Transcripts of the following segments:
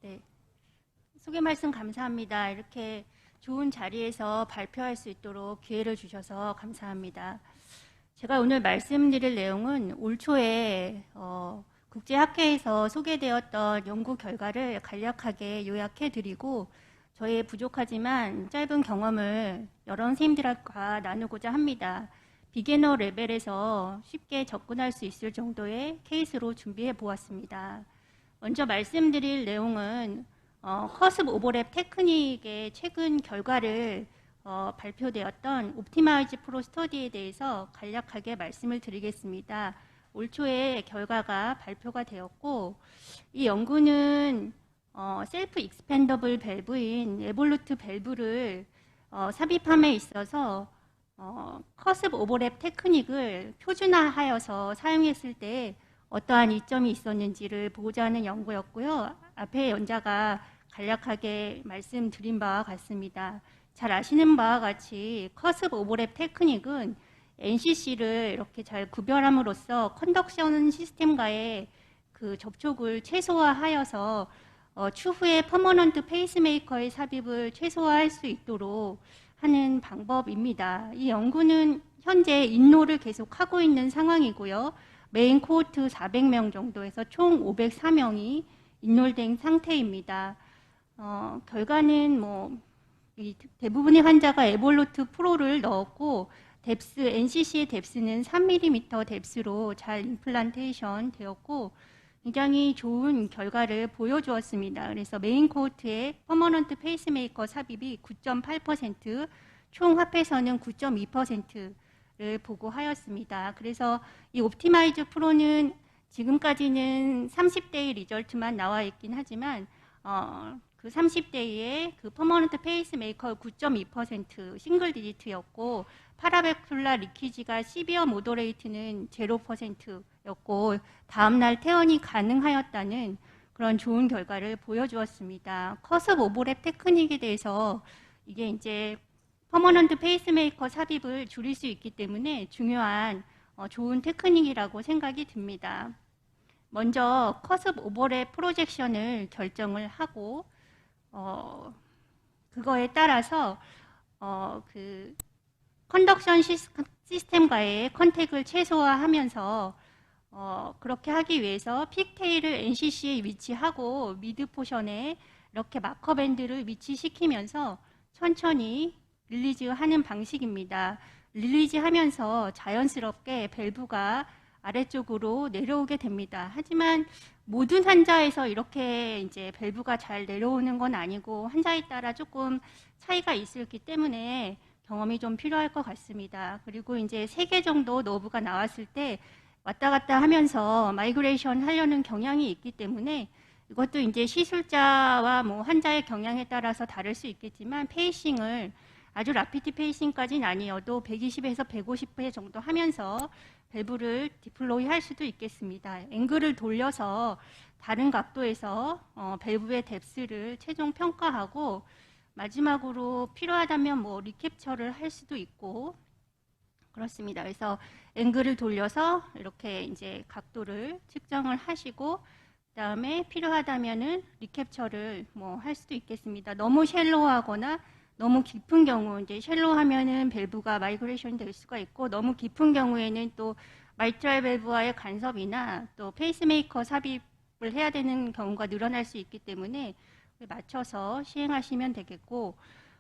네, 소개 말씀 감사합니다. 이렇게 좋은 자리에서 발표할 수 있도록 기회를 주셔서 감사합니다. 제가 오늘 말씀드릴 내용은 올 초에 국제학회에서 소개되었던 연구 결과를 간략하게 요약해드리고 저의 부족하지만 짧은 경험을 여러 선생님들과 나누고자 합니다. 비기너 레벨에서 쉽게 접근할 수 있을 정도의 케이스로 준비해 보았습니다. 먼저 말씀드릴 내용은 커습 오버랩 테크닉의 최근 결과를 발표되었던 옵티마이즈 프로 스터디에 대해서 간략하게 말씀을 드리겠습니다. 올 초에 결과가 발표가 되었고 이 연구는 셀프 익스펜더블 밸브인 에볼루트 밸브를 삽입함에 있어서 커습 오버랩 테크닉을 표준화하여서 사용했을 때 어떠한 이점이 있었는지를 보고자 하는 연구였고요. 앞에 연자가 간략하게 말씀드린 바와 같습니다. 잘 아시는 바와 같이 커습 오버랩 테크닉은 NCC를 이렇게 잘 구별함으로써 컨덕션 시스템과의 그 접촉을 최소화하여서 추후에 퍼머넌트 페이스메이커의 삽입을 최소화할 수 있도록 하는 방법입니다. 이 연구는 현재 인노를 계속하고 있는 상황이고요. 메인 코호트 400명 정도에서 총 504명이 인롤된 상태입니다. 결과는 대부분의 환자가 에볼루트 프로를 넣었고 뎁스, NCC의 뎁스는 3mm 뎁스로 잘 임플란테이션 되었고 굉장히 좋은 결과를 보여주었습니다. 그래서 메인 코호트의 퍼머넌트 페이스메이커 삽입이 9.8%, 총 합해서는 9.2%를 보고하였습니다. 그래서 이 옵티마이즈 프로는 지금까지는 30대의 리절트만 나와 있긴 하지만 그 30대의 그 퍼머넌트 페이스메이커 9.2% 싱글 디지트였고 파라베큘라 리키지가 시비어 모더레이트는 0%였고 다음날 퇴원이 가능하였다는 그런 좋은 결과를 보여주었습니다. 커습 오버랩 테크닉에 대해서 이게 이제 퍼머넌트 페이스메이커 삽입을 줄일 수 있기 때문에 중요한 좋은 테크닉이라고 생각이 듭니다. 먼저 커습 오버랩 프로젝션을 결정을 하고 그거에 따라서 그 컨덕션 시스템과의 컨택을 최소화하면서 그렇게 하기 위해서 픽테일을 NCC에 위치하고 미드 포션에 이렇게 마커 밴드를 위치시키면서 천천히 릴리즈하는 방식입니다. 릴리즈하면서 자연스럽게 밸브가 아래쪽으로 내려오게 됩니다. 하지만 모든 환자에서 이렇게 이제 밸브가 잘 내려오는 건 아니고 환자에 따라 조금 차이가 있었기 때문에 경험이 좀 필요할 것 같습니다. 그리고 이제 3개 정도 너브가 나왔을 때 왔다 갔다 하면서 마이그레이션 하려는 경향이 있기 때문에 이것도 이제 시술자와 환자의 경향에 따라서 다를 수 있겠지만 페이싱을 아주 라피드 페이싱까지는 아니어도 120에서 150회 정도 하면서 밸브를 디플로이 할 수도 있겠습니다. 앵글을 돌려서 다른 각도에서 밸브의 뎁스를 최종 평가하고 마지막으로 필요하다면 리캡처를 할 수도 있고 그렇습니다. 그래서 앵글을 돌려서 이렇게 이제 각도를 측정을 하시고 그다음에 필요하다면은 리캡처를 할 수도 있겠습니다. 너무 쉘로하거나 너무 깊은 경우 이제 쉘로하면은 밸브가 마이그레이션 될 수가 있고 너무 깊은 경우에는 또 마이트랄 밸브와의 간섭이나 또 페이스메이커 삽입을 해야 되는 경우가 늘어날 수 있기 때문에 맞춰서 시행하시면 되겠고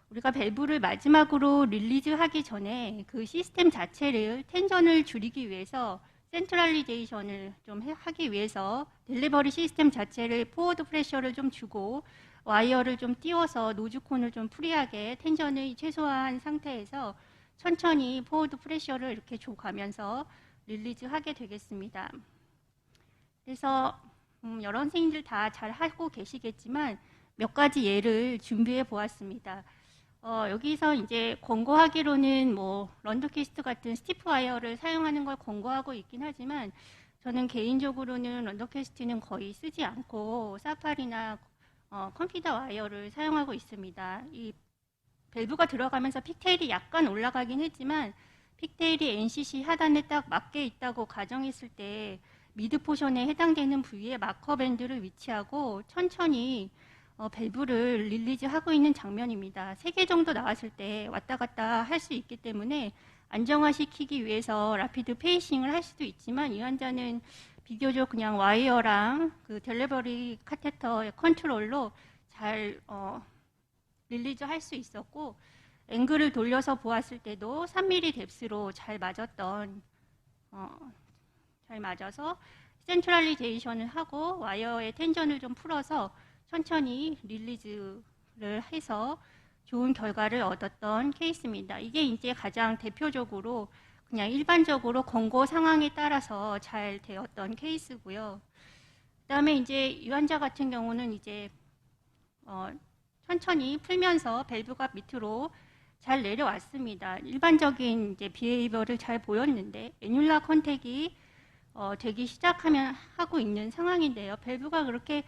우리가 밸브를 마지막으로 릴리즈하기 전에 그 시스템 자체를 텐션을 줄이기 위해서 센트럴리제이션을 좀 하기 위해서 딜리버리 시스템 자체를 포워드 프레셔를 좀 주고 와이어를 좀 띄워서 노즈콘을 좀 프리하게 텐션을 최소화한 상태에서 천천히 포워드 프레셔를 이렇게 줘가면서 릴리즈하게 되겠습니다. 그래서 여러 선생님들 다 잘 하고 계시겠지만 몇 가지 예를 준비해 보았습니다. 여기서 이제 권고하기로는 런더캐스트 같은 스티프 와이어를 사용하는 걸 권고하고 있긴 하지만 저는 개인적으로는 런더캐스트는 거의 쓰지 않고 사파리나 컴퓨터 와이어를 사용하고 있습니다. 이 밸브가 들어가면서 픽테일이 약간 올라가긴 했지만 픽테일이 NCC 하단에 딱 맞게 있다고 가정했을 때 미드 포션에 해당되는 부위에 마커 밴드를 위치하고 천천히 밸브를 릴리즈하고 있는 장면입니다. 3개 정도 나왔을 때 왔다 갔다 할 수 있기 때문에 안정화시키기 위해서 라피드 페이싱을 할 수도 있지만 이 환자는 비교적 그냥 와이어랑 그 델리버리 카테터의 컨트롤로 잘 릴리즈 할 수 있었고, 앵글을 돌려서 보았을 때도 3mm 뎁스로 잘 맞아서 센트럴리제이션을 하고 와이어의 텐전을 좀 풀어서 천천히 릴리즈를 해서 좋은 결과를 얻었던 케이스입니다. 이게 이제 가장 대표적으로 그냥 일반적으로 권고 상황에 따라서 잘 되었던 케이스고요. 그다음에 이제 이 환자 같은 경우는 이제 천천히 풀면서 밸브가 밑으로 잘 내려왔습니다. 일반적인 이제 비헤이버를 잘 보였는데 애뉴라 컨택이 되기 시작하면 하고 있는 상황인데요. 밸브가 그렇게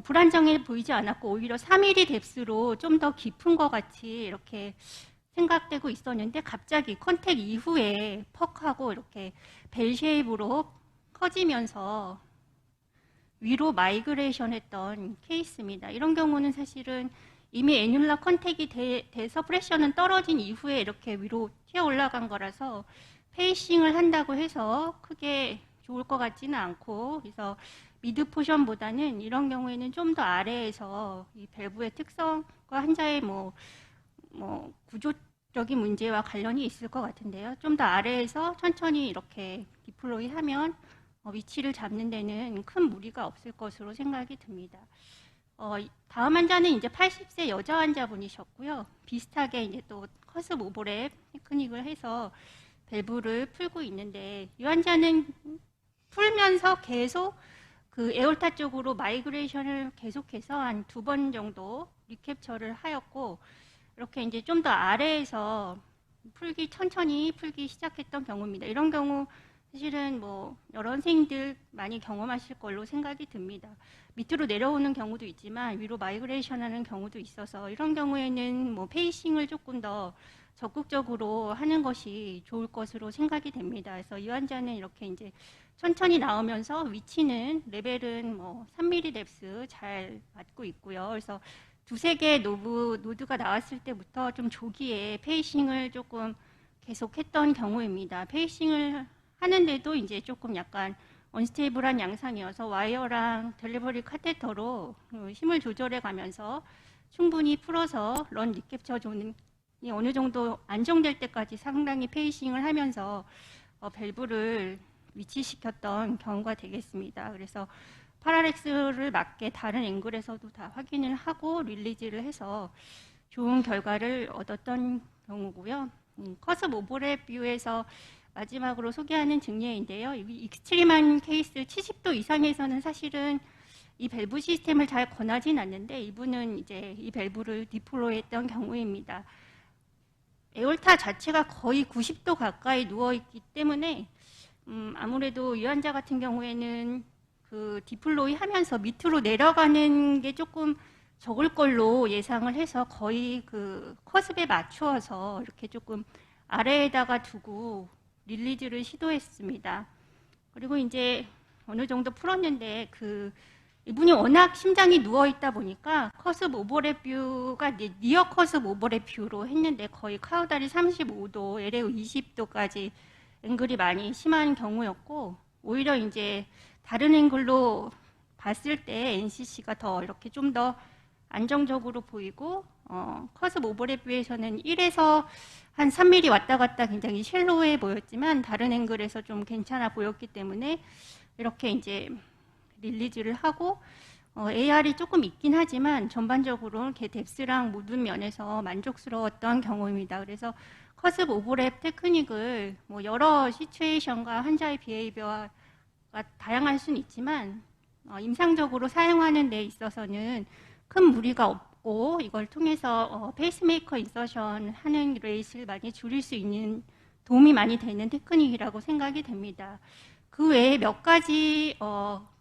불안정해 보이지 않았고 오히려 3mm 뎁스로 좀 더 깊은 것 같이 이렇게 생각되고 있었는데 갑자기 컨택 이후에 퍽하고 이렇게 벨 쉐입으로 커지면서 위로 마이그레이션 했던 케이스입니다. 이런 경우는 사실은 이미 애뉴라 컨택이 돼서 프레셔는 떨어진 이후에 이렇게 위로 튀어 올라간 거라서 페이싱을 한다고 해서 크게 좋을 것 같지는 않고, 그래서 미드 포션보다는 이런 경우에는 좀 더 아래에서 이 밸브의 특성과 환자의 구조적인 문제와 관련이 있을 것 같은데요. 좀 더 아래에서 천천히 이렇게 디플로이 하면 위치를 잡는 데는 큰 무리가 없을 것으로 생각이 듭니다. 다음 환자는 이제 80세 여자 환자분이셨고요. 비슷하게 이제 또 커스브 오버랩 테크닉을 해서 밸브를 풀고 있는데 이 환자는 풀면서 계속 그 에올타 쪽으로 마이그레이션을 계속해서 한 2번 정도 리캡처를 하였고, 이렇게 이제 좀 더 아래에서 천천히 풀기 시작했던 경우입니다. 이런 경우 사실은 여러 선생님들 많이 경험하실 걸로 생각이 듭니다. 밑으로 내려오는 경우도 있지만 위로 마이그레이션 하는 경우도 있어서 이런 경우에는 페이싱을 조금 더 적극적으로 하는 것이 좋을 것으로 생각이 됩니다. 그래서 이 환자는 이렇게 이제 천천히 나오면서 위치는 레벨은 3mm 뎁스 잘 맞고 있고요. 그래서 2-3개 노드가 나왔을 때부터 좀 조기에 페이싱을 조금 계속했던 경우입니다. 페이싱을 하는데도 이제 조금 약간 언스테이블한 양상이어서 와이어랑 델리버리 카테터로 힘을 조절해 가면서 충분히 풀어서 런 리캡처 존이 어느 정도 안정될 때까지 상당히 페이싱을 하면서 밸브를 위치시켰던 경우가 되겠습니다. 그래서 파라렉스를 맞게 다른 앵글에서도 다 확인을 하고 릴리즈를 해서 좋은 결과를 얻었던 경우고요. 커스브 오버랩 뷰에서 마지막으로 소개하는 증례인데요. 익스트림한 케이스 70도 이상에서는 사실은 이 밸브 시스템을 잘 권하진 않는데 이분은 이제 이 밸브를 디플로이했던 경우입니다. 에올타 자체가 거의 90도 가까이 누워있기 때문에 아무래도 이 환자 같은 경우에는 그 디플로이 하면서 밑으로 내려가는 게 조금 적을 걸로 예상을 해서 거의 그 커스브에 맞추어서 이렇게 조금 아래에다가 두고 릴리즈를 시도했습니다. 그리고 이제 어느 정도 풀었는데 이분이 워낙 심장이 누워있다 보니까 커스브 오버랩 뷰가 니어 커스브 오버랩 뷰로 했는데 거의 카우다리 35도, LAO 20도까지 앵글이 많이 심한 경우였고, 오히려 이제 다른 앵글로 봤을 때 NCC가 더 이렇게 좀 더 안정적으로 보이고, 커스브 오버랩 뷰에서는 1에서 한 3mm 왔다 갔다 굉장히 쉘로해 보였지만 다른 앵글에서 좀 괜찮아 보였기 때문에 이렇게 이제 릴리즈를 하고, AR이 조금 있긴 하지만 전반적으로 이렇게 뎁스랑 모든 면에서 만족스러웠던 경우입니다. 그래서 커스브 오버랩 테크닉을 여러 시츄에이션과 환자의 비헤이비어가 다양할 수는 있지만 임상적으로 사용하는 데 있어서는 큰 무리가 없고 이걸 통해서 페이스메이커 인서션 하는 레이스를 많이 줄일 수 있는 도움이 많이 되는 테크닉이라고 생각이 됩니다. 그 외에 몇 가지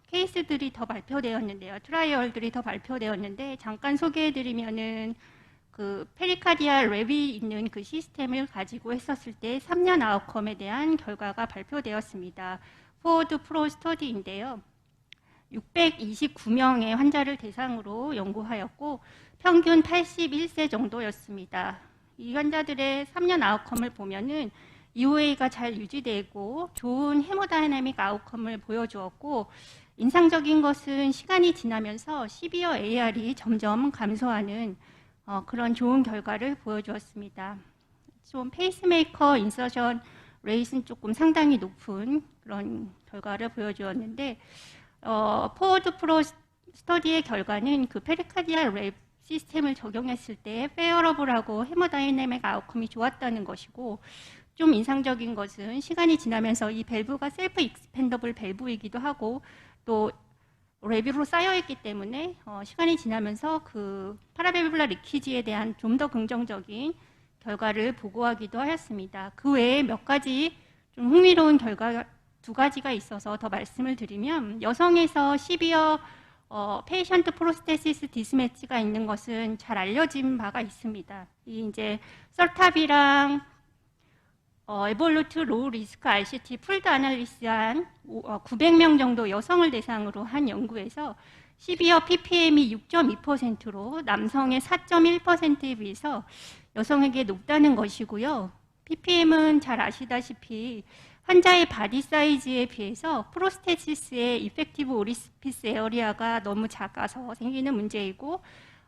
케이스들이 더 발표되었는데요. 트라이얼들이 더 발표되었는데 잠깐 소개해드리면은 그 페리카디아 랩이 있는 그 시스템을 가지고 했었을 때 3년 아웃컴에 대한 결과가 발표되었습니다. 포워드 프로 스터디인데요. 629명의 환자를 대상으로 연구하였고 평균 81세 정도였습니다. 이 환자들의 3년 아웃컴을 보면은 EOA가 잘 유지되고 좋은 헤모다이나믹 아웃컴을 보여주었고 인상적인 것은 시간이 지나면서 시비어 AR이 점점 감소하는 그런 좋은 결과를 보여주었습니다. 좀 페이스메이커 인서션 레이트는 조금 상당히 높은 그런 결과를 보여주었는데 포워드 프로 스터디의 결과는 그 페리카디알 랩 시스템을 적용했을 때 페어러블하고 헤모다이내믹 아웃컴이 좋았다는 것이고 좀 인상적인 것은 시간이 지나면서 이 밸브가 셀프 익스펜더블 밸브이기도 하고 또 랩으로 쌓여있기 때문에 시간이 지나면서 그 파라밸브라 리키지에 대한 좀 더 긍정적인 결과를 보고하기도 하였습니다. 그 외에 몇 가지 좀 흥미로운 결과 두 가지가 있어서 더 말씀을 드리면 여성에서 시비어 페이션트 프로스테시스 디스매치가 있는 것은 잘 알려진 바가 있습니다. 이 이제 썰탑이랑 에볼루트 로우 리스크 RCT 풀드 아날리스한 900명 정도 여성을 대상으로 한 연구에서 시비어 ppm이 6.2%로 남성의 4.1%에 비해서 여성에게 높다는 것이고요. ppm은 잘 아시다시피 환자의 바디 사이즈에 비해서 프로스테시스의 이펙티브 오리피스 에어리아가 너무 작아서 생기는 문제이고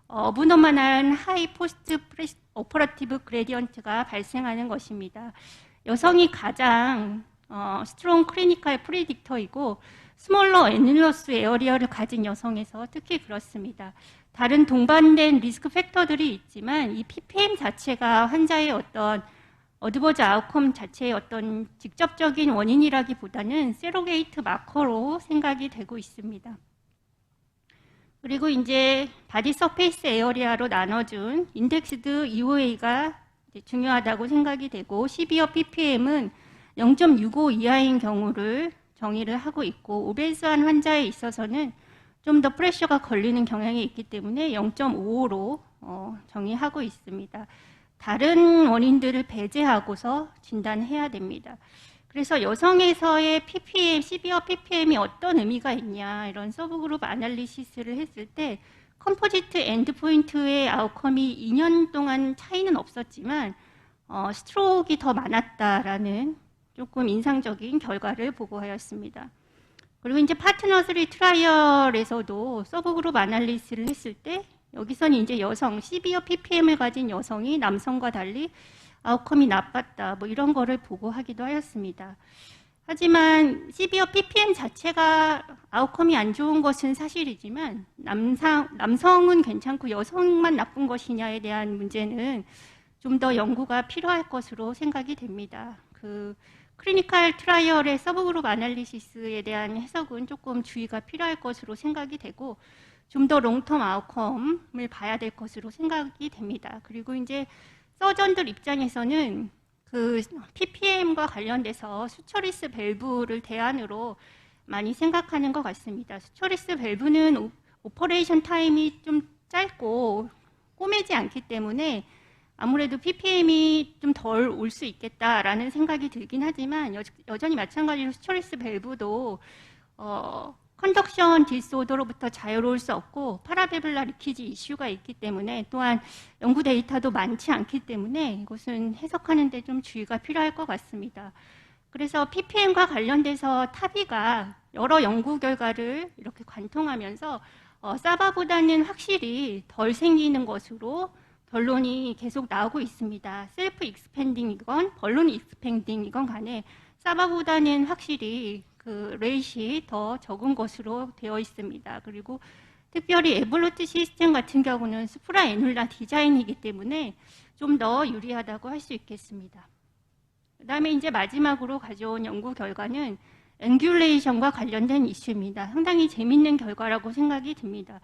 어브노멀한 하이 포스트 오퍼러티브 그레디언트가 발생하는 것입니다. 여성이 가장 스트롱 클리니컬 프리딕터이고 스몰러 애닐러스 에어리어를 가진 여성에서 특히 그렇습니다. 다른 동반된 리스크 팩터들이 있지만 이 ppm 자체가 환자의 어떤 어드버즈 아웃컴 자체의 어떤 직접적인 원인이라기보다는 세로게이트 마커로 생각이 되고 있습니다. 그리고 이제 바디 서페이스 에어리아로 나눠준 인덱스드 EOA가 중요하다고 생각이 되고 시비어 ppm은 0.65 이하인 경우를 정의를 하고 있고 오베스한 환자에 있어서는 좀 더 프레셔가 걸리는 경향이 있기 때문에 0.55로 정의하고 있습니다. 다른 원인들을 배제하고서 진단해야 됩니다. 그래서 여성에서의 ppm, 시비어 ppm이 어떤 의미가 있냐 이런 서브그룹 아날리시스를 했을 때 컴포지트 엔드포인트의 아웃컴이 2년 동안 차이는 없었지만 스트로크가 더 많았다라는 조금 인상적인 결과를 보고하였습니다. 그리고 이제 파트너 3 트라이얼에서도 서브그룹 아날리시스를 했을 때 여기서는 이제 여성, 시비어 ppm을 가진 여성이 남성과 달리 아웃컴이 나빴다 뭐 이런 거를 보고하기도 하였습니다. 하지만 시비어 ppm 자체가 아웃컴이 안 좋은 것은 사실이지만 남성은 괜찮고 여성만 나쁜 것이냐에 대한 문제는 좀 더 연구가 필요할 것으로 생각이 됩니다. 그 클리니컬 트라이얼의 서브그룹 아날리시스에 대한 해석은 조금 주의가 필요할 것으로 생각이 되고 좀 더 롱텀 아웃컴을 봐야 될 것으로 생각이 됩니다. 그리고 이제 서전들 입장에서는 그 ppm과 관련돼서 수처리스 밸브를 대안으로 많이 생각하는 것 같습니다. 수처리스 밸브는 오퍼레이션 타임이 좀 짧고 꼬매지 않기 때문에 아무래도 ppm이 좀 덜 올 수 있겠다라는 생각이 들긴 하지만 여전히 마찬가지로 수처리스 밸브도 컨덕션 디스오더로부터 자유로울 수 없고 파라베블라 리키지 이슈가 있기 때문에 또한 연구 데이터도 많지 않기 때문에 이것은 해석하는 데 좀 주의가 필요할 것 같습니다. 그래서 ppm과 관련돼서 타비가 여러 연구 결과를 이렇게 관통하면서 사바보다는 확실히 덜 생기는 것으로 결론이 계속 나오고 있습니다. 셀프 익스펜딩이건 벌룬 익스펜딩이건 간에 사바보다는 확실히 그 레이시 더 적은 것으로 되어 있습니다. 그리고 특별히 에볼루트 시스템 같은 경우는 스프라 애눌라 디자인이기 때문에 좀 더 유리하다고 할 수 있겠습니다. 그 다음에 이제 마지막으로 가져온 연구 결과는 앵귤레이션과 관련된 이슈입니다. 상당히 재밌는 결과라고 생각이 듭니다.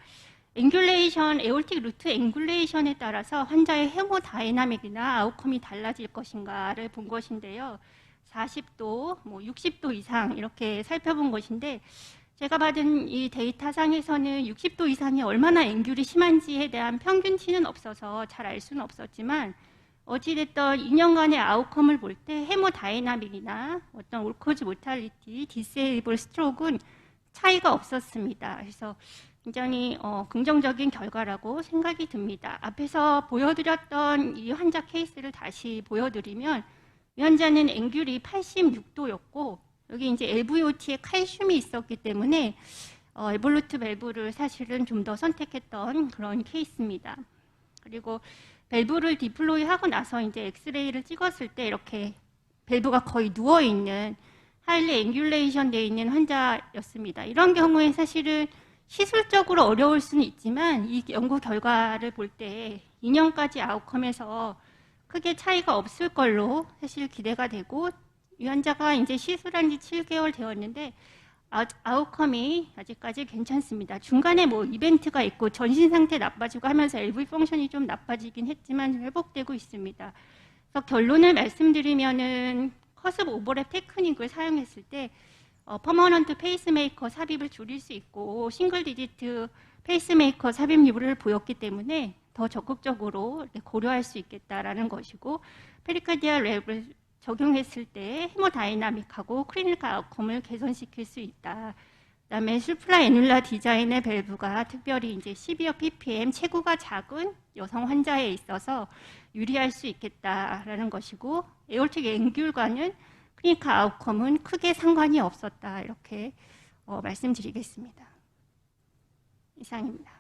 앵귤레이션, 에올틱 루트 앵귤레이션에 따라서 환자의 헤모다이나믹이나 아웃컴이 달라질 것인가를 본 것인데요. 40도, 60도 이상 이렇게 살펴본 것인데 제가 받은 이 데이터상에서는 60도 이상이 얼마나 앵귤이 심한지에 대한 평균치는 없어서 잘 알 수는 없었지만 어찌됐든 2년간의 아웃컴을 볼 때 헤모다이나믹이나 어떤 올코즈 모탈리티, 디세이블 스트로크는 차이가 없었습니다. 그래서 굉장히 긍정적인 결과라고 생각이 듭니다. 앞에서 보여드렸던 이 환자 케이스를 다시 보여드리면 이 환자는 앵귤이 86도였고 여기 이제 LVOT에 칼슘이 있었기 때문에 에볼루트 밸브를 사실은 좀 더 선택했던 그런 케이스입니다. 그리고 밸브를 디플로이 하고 나서 이제 엑스레이를 찍었을 때 이렇게 밸브가 거의 누워있는 하일리 앵귤레이션 되어 있는 환자였습니다. 이런 경우에 사실은 시술적으로 어려울 수는 있지만 이 연구 결과를 볼 때 2년까지 아웃컴에서 크게 차이가 없을 걸로 사실 기대가 되고 이 환자가 이제 시술한 지 7개월 되었는데 아웃컴이 아직까지 괜찮습니다. 중간에 뭐 이벤트가 있고 전신 상태 나빠지고 하면서 LV 펑션이 좀 나빠지긴 했지만 회복되고 있습니다. 그래서 결론을 말씀드리면은 커습 오버랩 테크닉을 사용했을 때 퍼머넌트 페이스메이커 삽입을 줄일 수 있고 싱글 디지트 페이스메이커 삽입률을 보였기 때문에 더 적극적으로 고려할 수 있겠다라는 것이고 페리카디아 랩을 적용했을 때 헤모다이나믹하고 클리니컬 아웃컴을 개선시킬 수 있다. 그다음에 술플라 애눌라 디자인의 밸브가 특별히 이제 12여 ppm 체구가 작은 여성 환자에 있어서 유리할 수 있겠다라는 것이고 에올틱 앵귤과는 클리니컬 아웃컴은 크게 상관이 없었다. 이렇게 말씀드리겠습니다. 이상입니다.